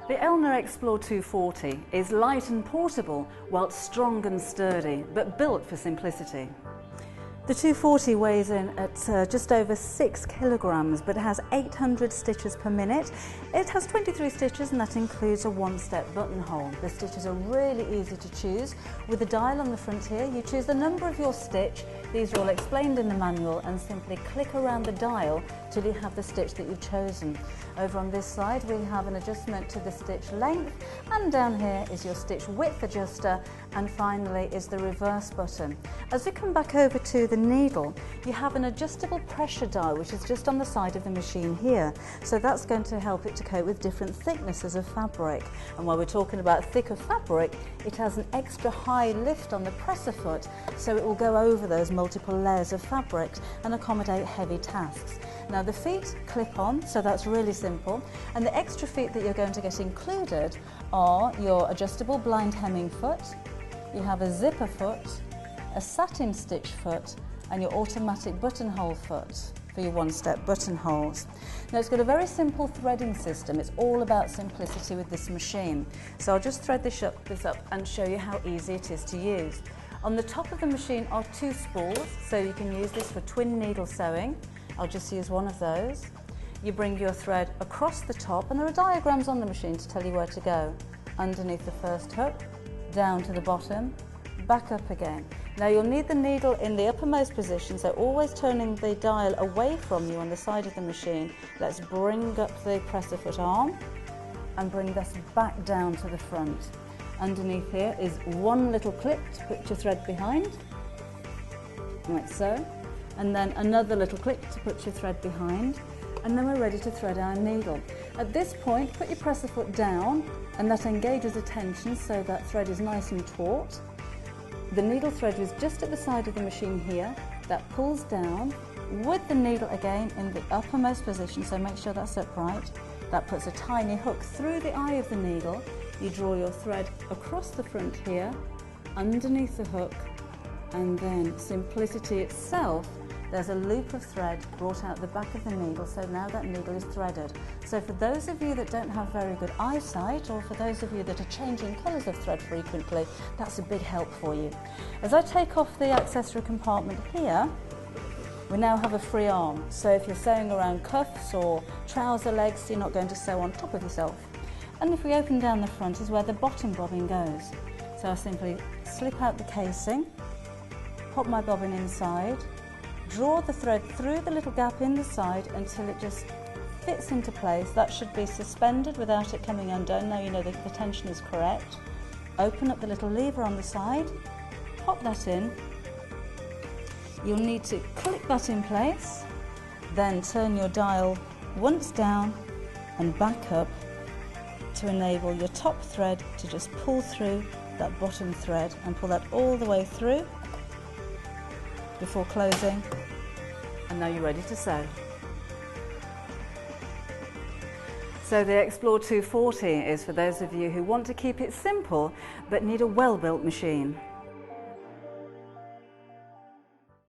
The Elna Explore 240 is light and portable, whilst strong and sturdy, but built for simplicity. The 240 weighs in at just over 6 kilograms, but it has 800 stitches per minute. It has 23 stitches, and that includes a one-step buttonhole. The stitches are really easy to choose. With the dial on the front here, you choose the number of your stitch. These are all explained in the manual, and simply click around the dial till you have the stitch that you've chosen. Over on this side, we have an adjustment to the stitch length, and down here is your stitch width adjuster, and finally is the reverse button. As we come back over to the needle, you have an adjustable pressure dial, which is just on the side of the machine here. So that's going to help it to cope with different thicknesses of fabric. And while we're talking about thicker fabric, it has an extra high lift on the presser foot, so it will go over those multiple layers of fabric and accommodate heavy tasks. Now the feet clip on, so that's really simple. And the extra feet that you're going to get included are your adjustable blind hemming foot, you have a zipper foot, a satin stitch foot, and your automatic buttonhole foot for your one-step buttonholes. Now it's got a very simple threading system. It's all about simplicity with this machine. So I'll just thread this up and show you how easy it is to use. On the top of the machine are two spools, so you can use this for twin needle sewing. I'll just use one of those. You bring your thread across the top, and there are diagrams on the machine to tell you where to go. Underneath the first hook, down to the bottom, back up again. Now you'll need the needle in the uppermost position, so always turning the dial away from you on the side of the machine. Let's bring up the presser foot arm and bring this back down to the front. Underneath here is one little clip to put your thread behind, like so, and then another little clip to put your thread behind, and then we're ready to thread our needle. At this point, put your presser foot down, and that engages the tension so that thread is nice and taut. The needle thread is just at the side of the machine here. That pulls down with the needle again in the uppermost position, so make sure that's upright. That puts a tiny hook through the eye of the needle. You draw your thread across the front here, underneath the hook, and then simplicity itself. There's a loop of thread brought out the back of the needle, so now that needle is threaded. So for those of you that don't have very good eyesight, or for those of you that are changing colours of thread frequently, that's a big help for you. As I take off the accessory compartment here, we now have a free arm. So if you're sewing around cuffs or trouser legs, you're not going to sew on top of yourself. And if we open down the front is where the bottom bobbin goes. So I simply slip out the casing, pop my bobbin inside, draw the thread through the little gap in the side until it just fits into place. That should be suspended without it coming undone. Now you know that the tension is correct. Open up the little lever on the side, pop that in. You'll need to clip that in place, then turn your dial once down and back up to enable your top thread to just pull through that bottom thread, and pull that all the way through before closing, and now you're ready to sew. So the Explore 240 is for those of you who want to keep it simple but need a well-built machine.